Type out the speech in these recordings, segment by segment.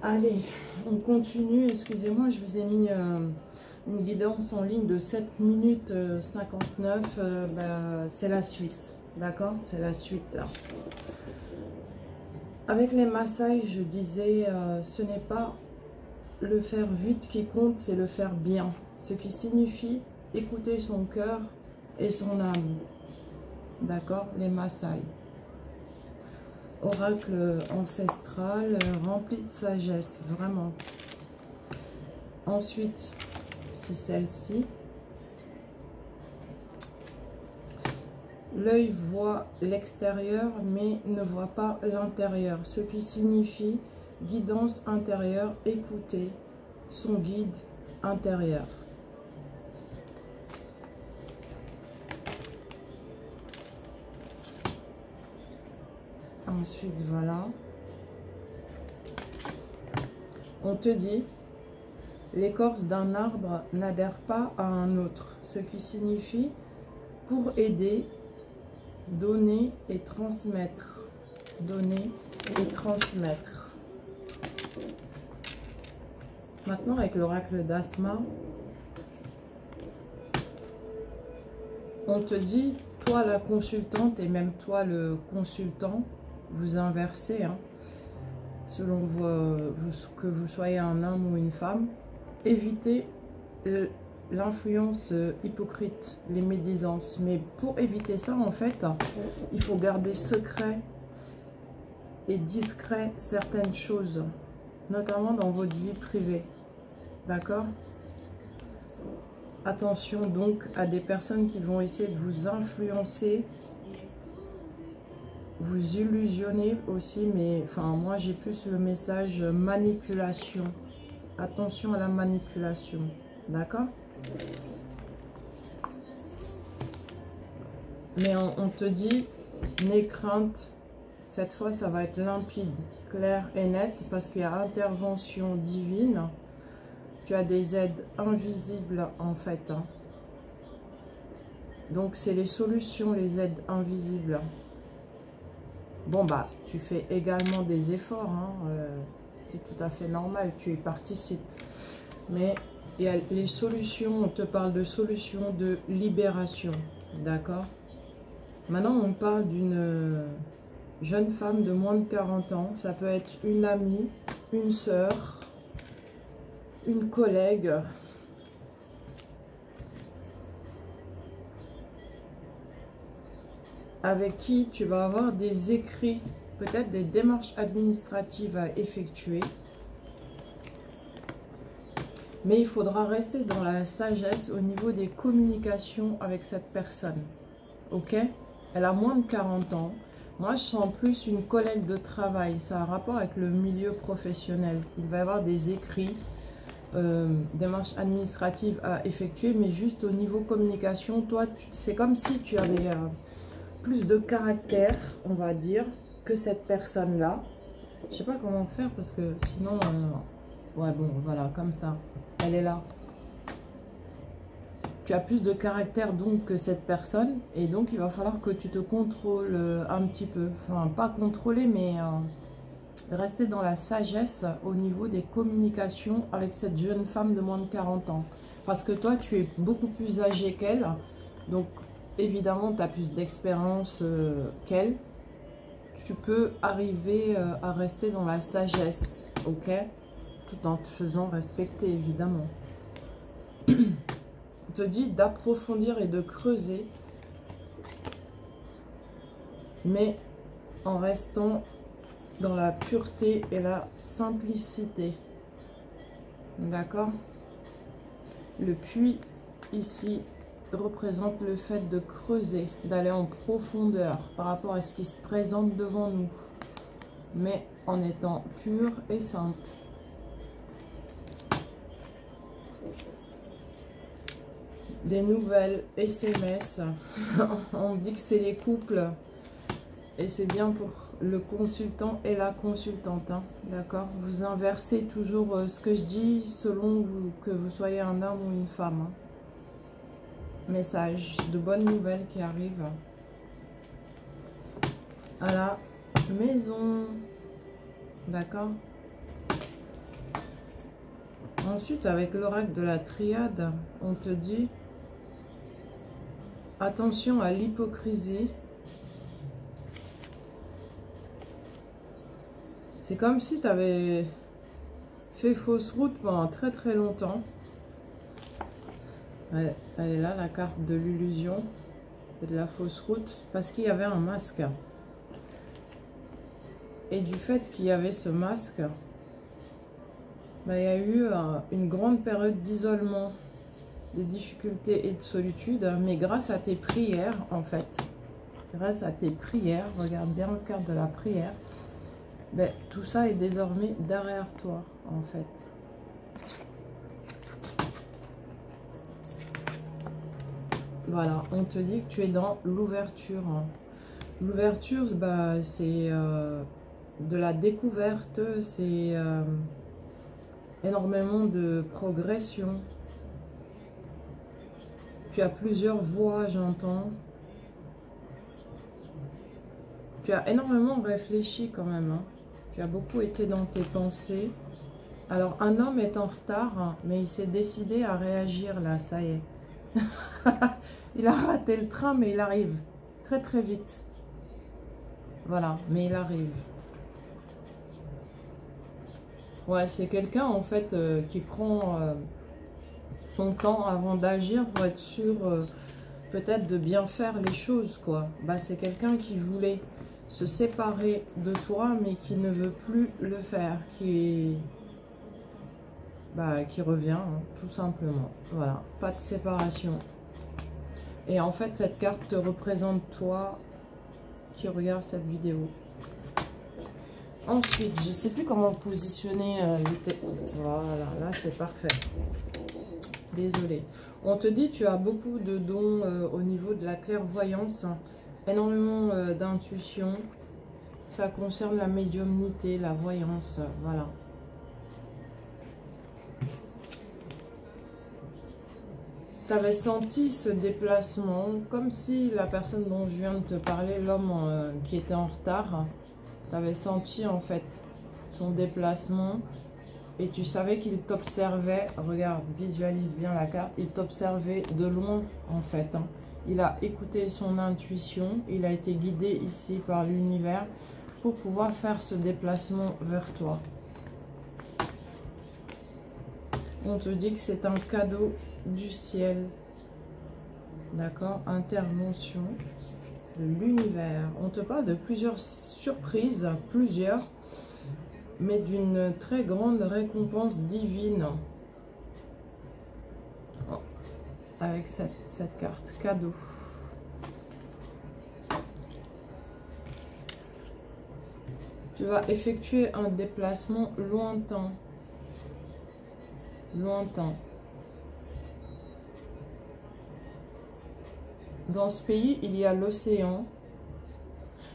Allez, on continue. Excusez-moi, je vous ai mis une guidance en ligne de 7 minutes 59. C'est la suite. D'accord? C'est la suite. Là. Avec les massages, je disais, ce n'est pas le faire vite qui compte, c'est le faire bien. Ce qui signifie écouter son cœur et son âme. D'accord? Les massages. Oracle ancestral rempli de sagesse, vraiment. Ensuite, c'est celle-ci. L'œil voit l'extérieur mais ne voit pas l'intérieur, ce qui signifie guidance intérieure, écouter son guide intérieur. Ensuite, voilà. On te dit, l'écorce d'un arbre n'adhère pas à un autre, ce qui signifie pour aider, donner et transmettre. Donner et transmettre. Maintenant, avec l'oracle d'Asma, on te dit, toi la consultante et même toi le consultant, vous inversez, hein, selon que vous soyez un homme ou une femme, évitez l'influence hypocrite, les médisances. Mais pour éviter ça, en fait, il faut garder secret et discret certaines choses, notamment dans votre vie privée. D'accord? Attention donc à des personnes qui vont essayer de vous influencer, vous illusionner aussi, mais enfin moi j'ai plus le message manipulation. Attention à la manipulation, d'accord? Mais on te dit, n'aie crainte, cette fois ça va être limpide, clair et net, parce qu'il y a intervention divine. Tu as des aides invisibles en fait. Hein. Donc c'est les solutions, les aides invisibles. Bon bah, tu fais également des efforts, hein, c'est tout à fait normal, tu y participes. Mais il y a les solutions, on te parle de solutions de libération, d'accord? Maintenant, on parle d'une jeune femme de moins de 40 ans, ça peut être une amie, une sœur, une collègue, avec qui tu vas avoir des écrits, peut-être des démarches administratives à effectuer. Mais il faudra rester dans la sagesse au niveau des communications avec cette personne. Ok? Elle a moins de 40 ans. Moi, je sens plus une collègue de travail. Ça a un rapport avec le milieu professionnel. Il va y avoir des écrits, démarches administratives à effectuer, mais juste au niveau communication, toi, c'est comme si tu avais plus de caractère, on va dire, que cette personne-là. Je sais pas comment faire parce que sinon, ouais, bon, voilà, comme ça. Elle est là. Tu as plus de caractère donc que cette personne et donc il va falloir que tu te contrôles un petit peu. Enfin, pas contrôler, mais rester dans la sagesse au niveau des communications avec cette jeune femme de moins de 40 ans. Parce que toi, tu es beaucoup plus âgé qu'elle. Donc, évidemment, tu as plus d'expérience qu'elle. Tu peux arriver à rester dans la sagesse, ok? Tout en te faisant respecter, évidemment. On te dit d'approfondir et de creuser, mais en restant dans la pureté et la simplicité. D'accord? Le puits, ici, représente le fait de creuser, d'aller en profondeur par rapport à ce qui se présente devant nous, mais en étant pur et simple. Des nouvelles SMS, on dit que c'est les couples et c'est bien pour le consultant et la consultante, hein, d'accord? Vous inversez toujours ce que je dis selon que vous soyez un homme ou une femme. Hein. Message de bonnes nouvelles qui arrivent à la maison, d'accord? Ensuite, avec l'oracle de la triade, on te dit attention à l'hypocrisie. C'est comme si tu avais fait fausse route pendant très très longtemps. Ouais, elle est là, la carte de l'illusion et de la fausse route, parce qu'il y avait un masque. Et du fait qu'il y avait ce masque, bah, il y a eu une grande période d'isolement, de difficultés et de solitude, mais grâce à tes prières, en fait, grâce à tes prières, regarde bien la carte de la prière, ben, tout ça est désormais derrière toi, en fait. Voilà, on te dit que tu es dans l'ouverture. L'ouverture, bah, c'est de la découverte, c'est énormément de progression. Tu as plusieurs voix, j'entends. Tu as énormément réfléchi quand même, hein. Tu as beaucoup été dans tes pensées. Alors, un homme est en retard, hein, mais il s'est décidé à réagir là, ça y est. Il a raté le train, mais il arrive très très vite. Voilà, mais il arrive. Ouais, c'est quelqu'un en fait qui prend son temps avant d'agir pour être sûr peut-être de bien faire les choses, quoi. Bah, c'est quelqu'un qui voulait se séparer de toi, mais qui ne veut plus le faire, qui revient, hein, tout simplement. Voilà, pas de séparation. Et en fait, cette carte te représente toi qui regarde cette vidéo. Ensuite, je ne sais plus comment positionner les têtes. Voilà, là c'est parfait. Désolée. On te dit tu as beaucoup de dons au niveau de la clairvoyance, hein, énormément d'intuition. Ça concerne la médiumnité, la voyance, voilà. Tu avais senti ce déplacement, comme si la personne dont je viens de te parler, l'homme qui était en retard, tu avais senti en fait son déplacement et tu savais qu'il t'observait. Regarde, visualise bien la carte, il t'observait de loin en fait, hein. Il a écouté son intuition, il a été guidé ici par l'univers pour pouvoir faire ce déplacement vers toi. On te dit que c'est un cadeau du ciel, d'accord, intervention de l'univers. On te parle de plusieurs surprises, mais d'une très grande récompense divine avec cette carte cadeau. Tu vas effectuer un déplacement lointain. Dans ce pays, il y a l'océan.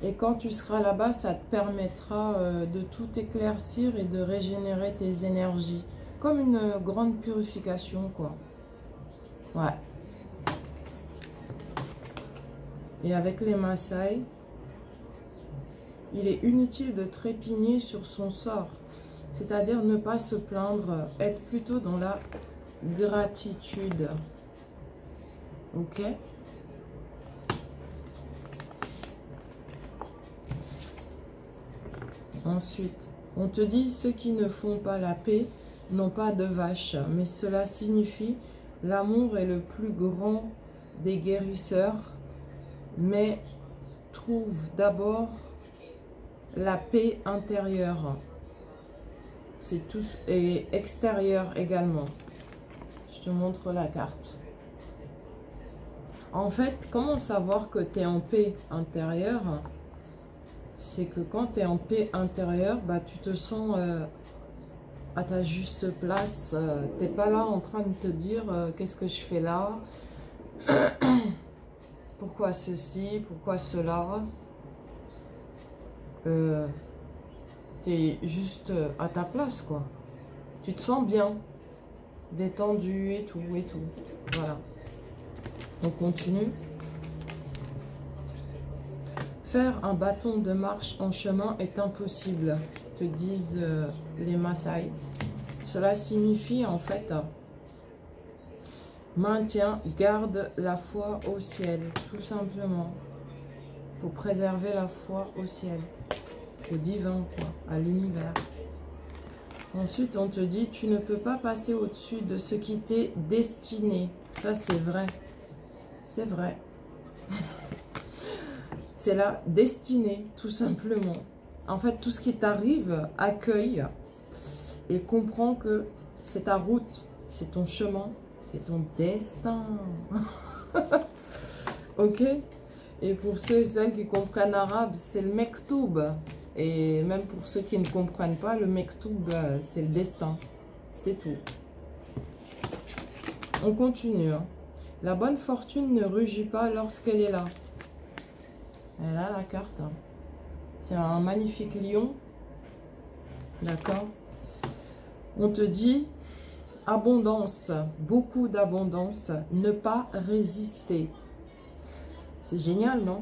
Et quand tu seras là-bas, ça te permettra de tout éclaircir et de régénérer tes énergies. Comme une grande purification, quoi. Ouais. Et avec les Maasai, il est inutile de trépigner sur son sort. C'est-à-dire ne pas se plaindre, être plutôt dans la gratitude. Ok ? Ensuite, on te dit, ceux qui ne font pas la paix n'ont pas de vache. Mais cela signifie, l'amour est le plus grand des guérisseurs. Mais trouve d'abord la paix intérieure. C'est tout, et extérieure également. Je te montre la carte. En fait, comment savoir que tu es en paix intérieure? C'est que quand tu es en paix intérieure, bah, tu te sens à ta juste place. Tu n'es pas là en train de te dire qu'est-ce que je fais là? Pourquoi ceci? Pourquoi cela? Tu es juste à ta place, quoi. Tu te sens bien, détendu et tout, et tout. Voilà. On continue. Faire un bâton de marche en chemin est impossible, te disent les Maasai. Cela signifie en fait, maintiens, garde la foi au ciel, tout simplement. Il faut préserver la foi au ciel, au divin, quoi, à l'univers. Ensuite, on te dit, tu ne peux pas passer au-dessus de ce qui t'est destiné. Ça, c'est vrai. C'est vrai. C'est la destinée, tout simplement. En fait, tout ce qui t'arrive, accueille et comprends que c'est ta route, c'est ton chemin, c'est ton destin. Ok? Et pour ceux et celles qui comprennent arabe, c'est le mektoub. Et même pour ceux qui ne comprennent pas, le mektoub, c'est le destin. C'est tout. On continue. Hein. La bonne fortune ne rugit pas lorsqu'elle est là. Elle a la carte. Hein. C'est un magnifique lion. D'accord? On te dit abondance, beaucoup d'abondance, ne pas résister. C'est génial, non?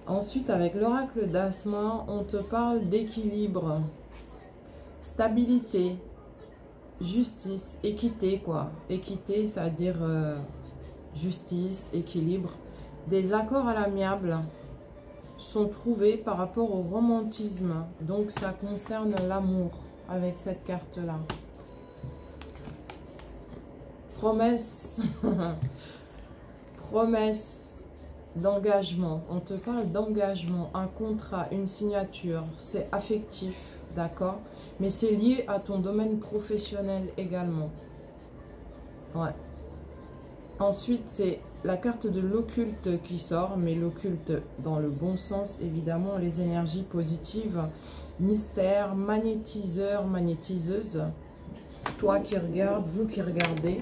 Ensuite, avec l'oracle d'Asma, on te parle d'équilibre, stabilité, justice, équité, quoi. Équité, c'est-à-dire justice, équilibre. Des accords à l'amiable sont trouvés par rapport au romantisme. Donc, ça concerne l'amour avec cette carte-là. Promesse. Promesse d'engagement. On te parle d'engagement, un contrat, une signature. C'est affectif, d'accord? Mais c'est lié à ton domaine professionnel également. Ouais. Ensuite, c'est la carte de l'occulte qui sort, mais l'occulte dans le bon sens, évidemment, les énergies positives, mystère, magnétiseur, magnétiseuse. Toi qui regardes, vous qui regardez,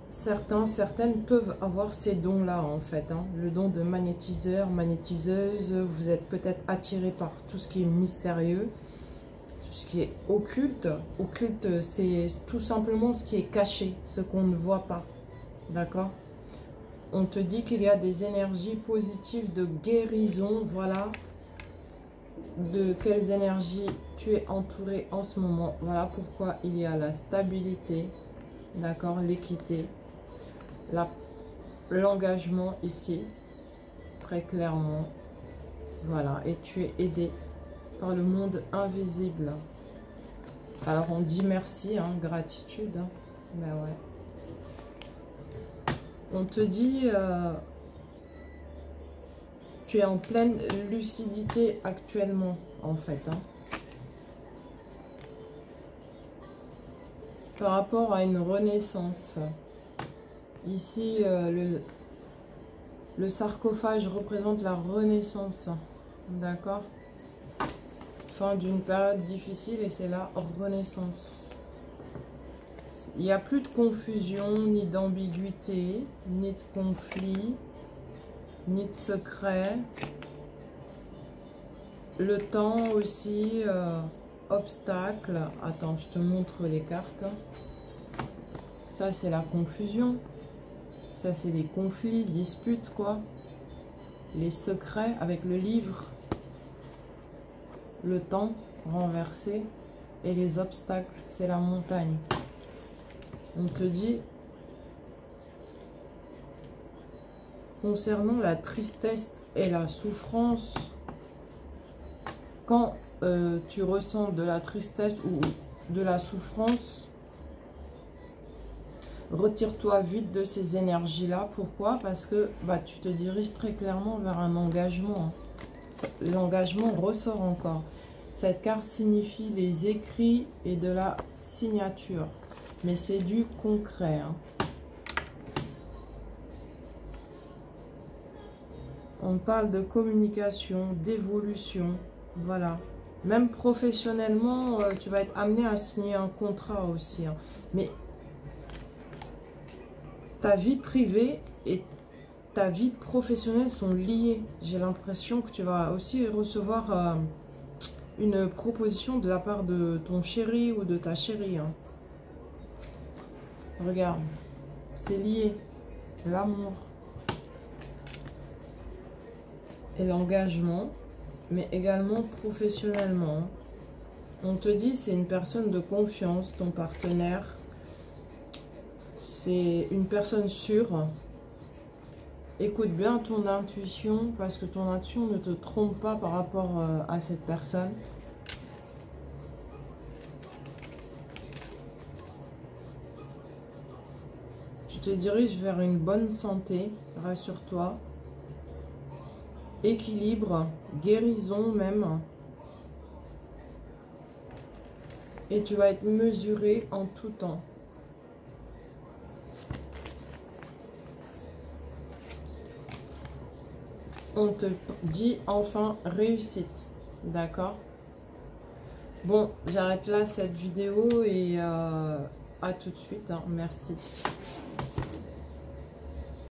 certaines peuvent avoir ces dons-là, en fait. Hein. Le don de magnétiseur, magnétiseuse, vous êtes peut-être attiré par tout ce qui est mystérieux, tout ce qui est occulte. Occulte, c'est tout simplement ce qui est caché, ce qu'on ne voit pas. D'accord? On te dit qu'il y a des énergies positives de guérison. Voilà de quelles énergies tu es entouré en ce moment. Voilà pourquoi il y a la stabilité, d'accord, l'équité, l'engagement ici, très clairement. Voilà, et tu es aidé par le monde invisible. Alors on dit merci, hein, gratitude. Hein. Ben ouais. On te dit, tu es en pleine lucidité actuellement, en fait. Hein. Par rapport à une renaissance. Ici, le sarcophage représente la renaissance. D'accord? Fin d'une période difficile et c'est la renaissance. Il n'y a plus de confusion, ni d'ambiguïté, ni de conflit, ni de secret. Le temps aussi, obstacle. Attends, je te montre les cartes. Ça, c'est la confusion. Ça, c'est les conflits, disputes, quoi. Les secrets avec le livre. Le temps renversé. Et les obstacles, c'est la montagne. On te dit, concernant la tristesse et la souffrance, quand tu ressens de la tristesse ou de la souffrance, retire-toi vite de ces énergies-là. Pourquoi? Parce que tu te diriges très clairement vers un engagement. L'engagement ressort encore. Cette carte signifie les écrits et de la signature. Mais c'est du concret. Hein. On parle de communication, d'évolution. Voilà. Même professionnellement, tu vas être amené à signer un contrat aussi. Hein. Mais ta vie privée et ta vie professionnelle sont liées. J'ai l'impression que tu vas aussi recevoir une proposition de la part de ton chéri ou de ta chérie. Hein. Regarde, c'est lié. L'amour et l'engagement, mais également professionnellement. On te dit c'est une personne de confiance, ton partenaire. C'est une personne sûre. Écoute bien ton intuition parce que ton intuition ne te trompe pas par rapport à cette personne. Tu te diriges vers une bonne santé, rassure-toi. Équilibre, guérison même. Et tu vas être mesuré en tout temps. On te dit enfin réussite, d'accord? Bon, j'arrête là cette vidéo et à tout de suite, hein. Merci.